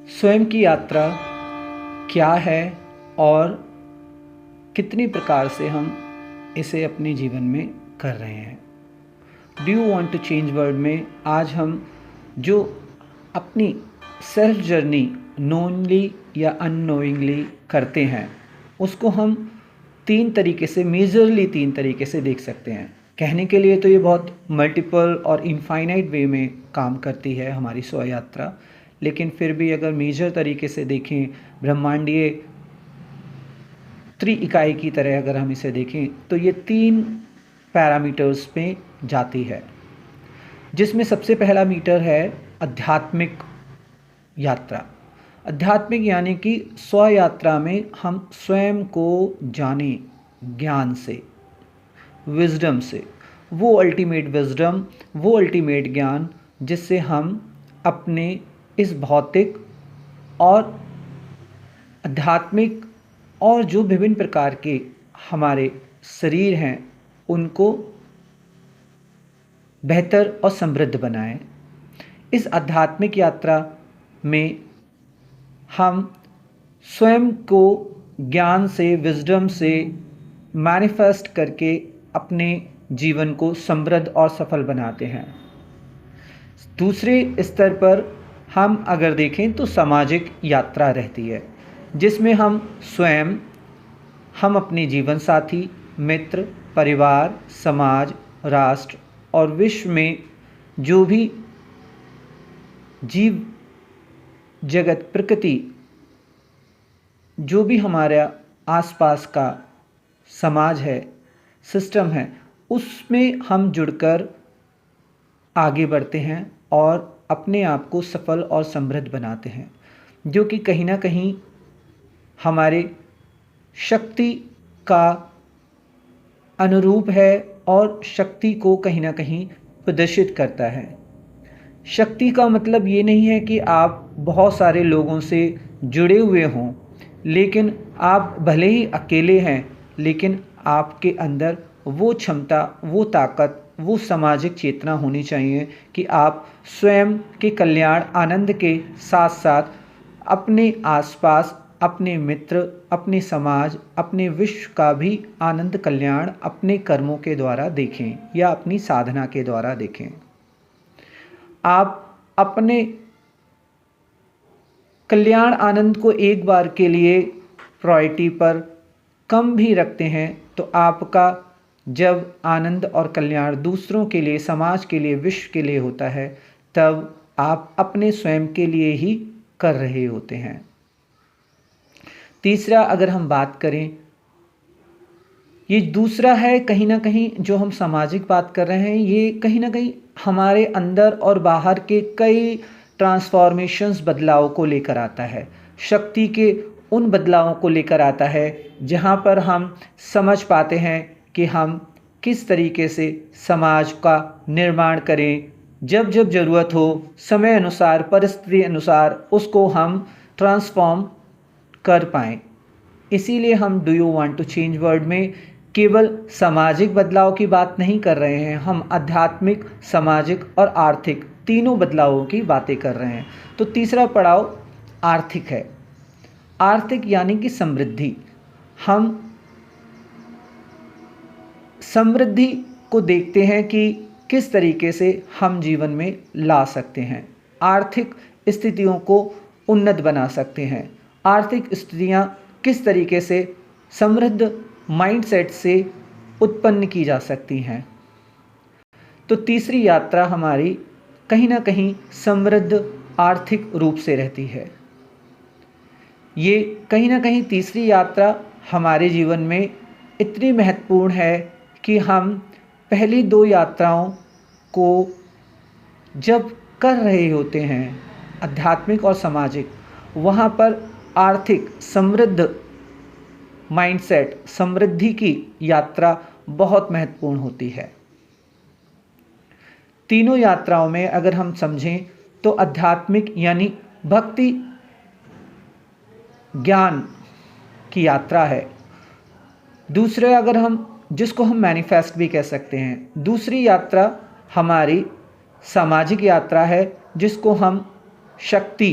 स्वयं की यात्रा क्या है और कितनी प्रकार से हम इसे अपने जीवन में कर रहे हैं। Do you want to change world में आज हम जो अपनी सेल्फ जर्नी नोनली या अननोइंगली करते हैं उसको हम तीन तरीके से, मेजरली तीन तरीके से देख सकते हैं। कहने के लिए तो ये बहुत मल्टीपल और इनफाइनाइट वे में काम करती है हमारी स्व यात्रा, लेकिन फिर भी अगर मेजर तरीके से देखें, ब्रह्मांडीय त्रि इकाई की तरह अगर हम इसे देखें तो ये तीन पैरामीटर्स में जाती है, जिसमें सबसे पहला मीटर है आध्यात्मिक यात्रा। आध्यात्मिक यानी कि स्व यात्रा में हम स्वयं को जाने, ज्ञान से, विजडम से, वो अल्टीमेट विजडम, वो अल्टीमेट ज्ञान जिससे हम अपने इस भौतिक और आध्यात्मिक और जो विभिन्न प्रकार के हमारे शरीर हैं उनको बेहतर और समृद्ध बनाएं। इस आध्यात्मिक यात्रा में हम स्वयं को ज्ञान से, विजडम से मैनिफेस्ट करके अपने जीवन को समृद्ध और सफल बनाते हैं। दूसरे स्तर पर हम अगर देखें तो सामाजिक यात्रा रहती है, जिसमें हम स्वयं, हम अपने जीवन साथी, मित्र, परिवार, समाज, राष्ट्र और विश्व में जो भी जीव जगत, प्रकृति, जो भी हमारा आसपास का समाज है, सिस्टम है, उसमें हम जुड़कर आगे बढ़ते हैं और अपने आप को सफल और समृद्ध बनाते हैं, जो कि कहीं ना कहीं हमारे शक्ति का अनुरूप है और शक्ति को कहीं ना कहीं प्रदर्शित करता है। शक्ति का मतलब ये नहीं है कि आप बहुत सारे लोगों से जुड़े हुए हों, लेकिन आप भले ही अकेले हैं, लेकिन आपके अंदर वो क्षमता, वो ताकत, वो सामाजिक चेतना होनी चाहिए कि आप स्वयं के कल्याण, आनंद के साथ साथ अपने आसपास, अपने मित्र, अपने समाज, अपने विश्व का भी आनंद, कल्याण अपने कर्मों के द्वारा देखें या अपनी साधना के द्वारा देखें। आप अपने कल्याण, आनंद को एक बार के लिए प्रायोरिटी पर कम भी रखते हैं तो आपका जब आनंद और कल्याण दूसरों के लिए, समाज के लिए, विश्व के लिए होता है, तब आप अपने स्वयं के लिए ही कर रहे होते हैं। तीसरा अगर हम बात करें, ये दूसरा है कहीं ना कहीं जो हम सामाजिक बात कर रहे हैं, ये कहीं ना कहीं हमारे अंदर और बाहर के कई ट्रांसफॉर्मेशंस, बदलाव को लेकर आता है। शक्ति के उन बदलावों को लेकर आता है जहाँ पर हम समझ पाते हैं कि हम किस तरीके से समाज का निर्माण करें, जब जब ज़रूरत हो, समय अनुसार, परिस्थिति अनुसार उसको हम ट्रांसफॉर्म कर पाएँ। इसीलिए हम do you want to change world में केवल सामाजिक बदलाव की बात नहीं कर रहे हैं, हम आध्यात्मिक, सामाजिक और आर्थिक तीनों बदलावों की बातें कर रहे हैं। तो तीसरा पड़ाव आर्थिक है। आर्थिक यानी कि समृद्धि। हम समृद्धि को देखते हैं कि किस तरीके से हम जीवन में ला सकते हैं, आर्थिक स्थितियों को उन्नत बना सकते हैं। आर्थिक स्थितियाँ किस तरीके से समृद्ध माइंडसेट से उत्पन्न की जा सकती हैं। तो तीसरी यात्रा हमारी कहीं ना कहीं समृद्ध आर्थिक रूप से रहती है। ये कहीं ना कहीं तीसरी यात्रा हमारे जीवन में इतनी महत्वपूर्ण है कि हम पहली दो यात्राओं को जब कर रहे होते हैं, आध्यात्मिक और सामाजिक, वहाँ पर आर्थिक समृद्ध माइंडसेट, समृद्धि की यात्रा बहुत महत्वपूर्ण होती है। तीनों यात्राओं में अगर हम समझें तो आध्यात्मिक यानी भक्ति, ज्ञान की यात्रा है। दूसरे अगर हम, जिसको हम मैनिफेस्ट भी कह सकते हैं, दूसरी यात्रा हमारी सामाजिक यात्रा है, जिसको हम शक्ति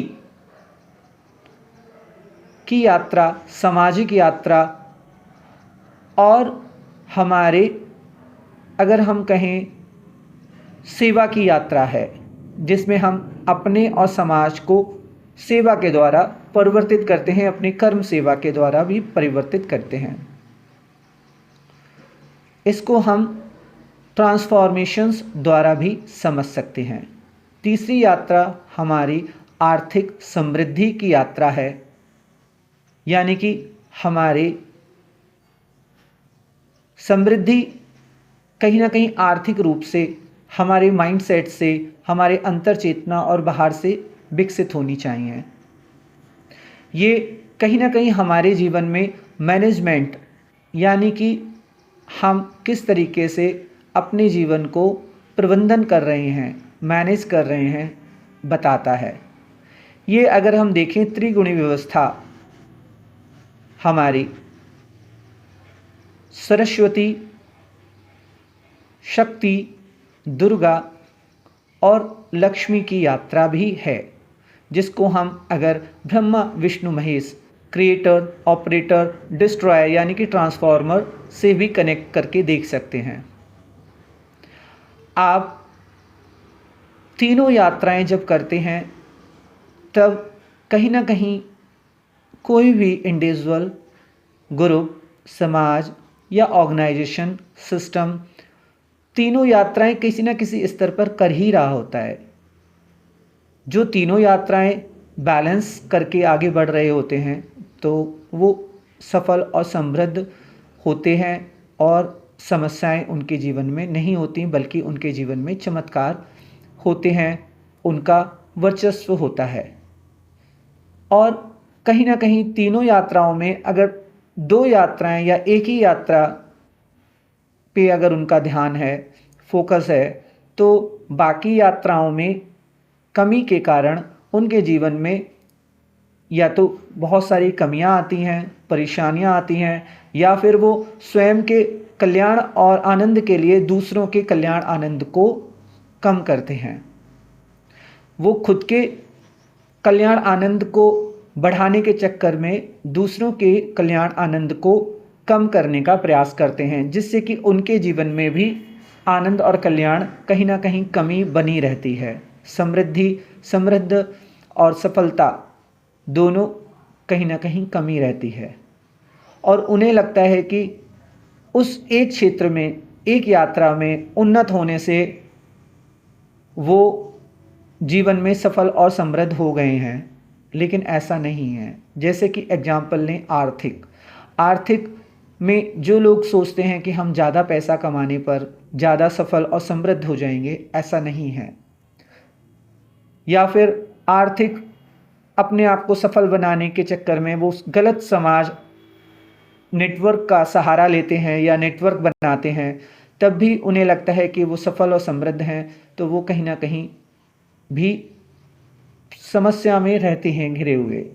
की यात्रा, सामाजिक यात्रा और हमारे अगर हम कहें सेवा की यात्रा है, जिसमें हम अपने और समाज को सेवा के द्वारा परिवर्तित करते हैं, अपनी कर्म सेवा के द्वारा भी परिवर्तित करते हैं। इसको हम ट्रांसफॉर्मेशंस द्वारा भी समझ सकते हैं। तीसरी यात्रा हमारी आर्थिक समृद्धि की यात्रा है, यानी कि हमारे समृद्धि कहीं ना कहीं आर्थिक रूप से हमारे माइंडसेट से, हमारे अंतर चेतना और बाहर से विकसित होनी चाहिए। ये कहीं ना कहीं हमारे जीवन में मैनेजमेंट, यानी कि हम किस तरीके से अपने जीवन को प्रबंधन कर रहे हैं, मैनेज कर रहे हैं, बताता है। ये अगर हम देखें त्रिगुणी व्यवस्था हमारी सरस्वती, शक्ति, दुर्गा और लक्ष्मी की यात्रा भी है, जिसको हम अगर Brahma Vishnu Mahesh, creator, operator, destroyer यानी कि ट्रांसफॉर्मर से भी कनेक्ट करके देख सकते हैं। आप तीनों यात्राएं जब करते हैं तब कहीं ना कहीं कोई भी इंडिविजुअल, ग्रुप, समाज या ऑर्गेनाइजेशन, सिस्टम तीनों यात्राएं किसी न किसी स्तर पर कर ही रहा होता है। जो तीनों यात्राएं बैलेंस करके आगे बढ़ रहे होते हैं तो वो सफल और समृद्ध होते हैं और समस्याएं उनके जीवन में नहीं होती, बल्कि उनके जीवन में चमत्कार होते हैं, उनका वर्चस्व होता है। और कहीं ना कहीं तीनों यात्राओं में अगर दो यात्राएं या एक ही यात्रा पे अगर उनका ध्यान है, फोकस है, तो बाकी यात्राओं में कमी के कारण उनके जीवन में या तो बहुत सारी कमियां आती हैं, परेशानियां आती हैं, या फिर वो स्वयं के कल्याण और आनंद के लिए दूसरों के कल्याण आनंद को कम करते हैं। वो खुद के कल्याण आनंद को बढ़ाने के चक्कर में दूसरों के कल्याण आनंद को कम करने का प्रयास करते हैं, जिससे कि उनके जीवन में भी आनंद और कल्याण कहीं ना कहीं कमी बनी रहती है। समृद्ध और सफलता दोनों कहीं ना कहीं कमी रहती है और उन्हें लगता है कि उस एक क्षेत्र में, एक यात्रा में उन्नत होने से वो जीवन में सफल और समृद्ध हो गए हैं, लेकिन ऐसा नहीं है। जैसे कि एग्जाम्पल लें आर्थिक में जो लोग सोचते हैं कि हम ज़्यादा पैसा कमाने पर ज़्यादा सफल और समृद्ध हो जाएंगे, ऐसा नहीं है। या फिर आर्थिक अपने आप को सफल बनाने के चक्कर में वो गलत समाज नेटवर्क का सहारा लेते हैं या नेटवर्क बनाते हैं, तब भी उन्हें लगता है कि वो सफल और समृद्ध हैं, तो वो कहीं ना कहीं भी समस्या में रहते हैं घिरे हुए,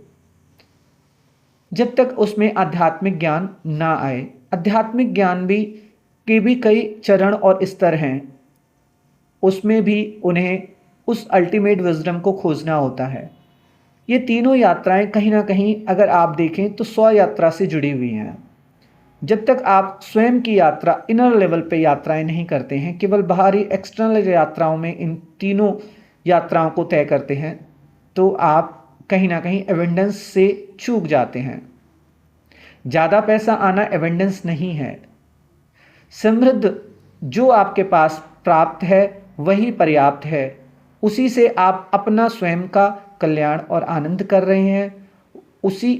जब तक उसमें आध्यात्मिक ज्ञान ना आए। आध्यात्मिक ज्ञान के भी कई चरण और स्तर हैं, उसमें भी उन्हें उस अल्टीमेट विजडम को खोजना होता है। ये तीनों यात्राएं कहीं ना कहीं अगर आप देखें तो स्व यात्रा से जुड़ी हुई हैं। जब तक आप स्वयं की यात्रा, इनर लेवल पे यात्राएं नहीं करते हैं, केवल बाहरी एक्सटर्नल यात्राओं में इन तीनों यात्राओं को तय करते हैं, तो आप कहीं ना कहीं एवेंडेंस से चूक जाते हैं। ज़्यादा पैसा आना एवेंडेंस नहीं है। समृद्ध जो आपके पास प्राप्त है वही पर्याप्त है, उसी से आप अपना स्वयं का कल्याण और आनंद कर रहे हैं, उसी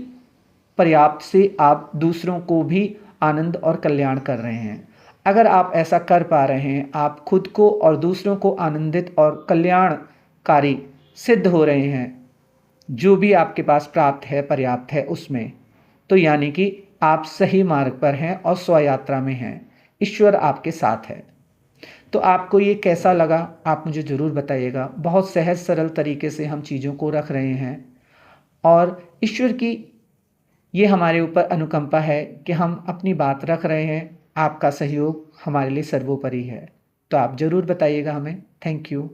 पर्याप्त से आप दूसरों को भी आनंद और कल्याण कर रहे हैं। अगर आप ऐसा कर पा रहे हैं, आप खुद को और दूसरों को आनंदित और कल्याणकारी सिद्ध हो रहे हैं, जो भी आपके पास प्राप्त है पर्याप्त है उसमें, तो यानी कि आप सही मार्ग पर हैं और स्व यात्रा में हैं, ईश्वर आपके साथ है। तो आपको ये कैसा लगा आप मुझे ज़रूर बताइएगा। बहुत सहज सरल तरीके से हम चीज़ों को रख रहे हैं और ईश्वर की ये हमारे ऊपर अनुकंपा है कि हम अपनी बात रख रहे हैं। आपका सहयोग हमारे लिए सर्वोपरि है, तो आप ज़रूर बताइएगा हमें। Thank you.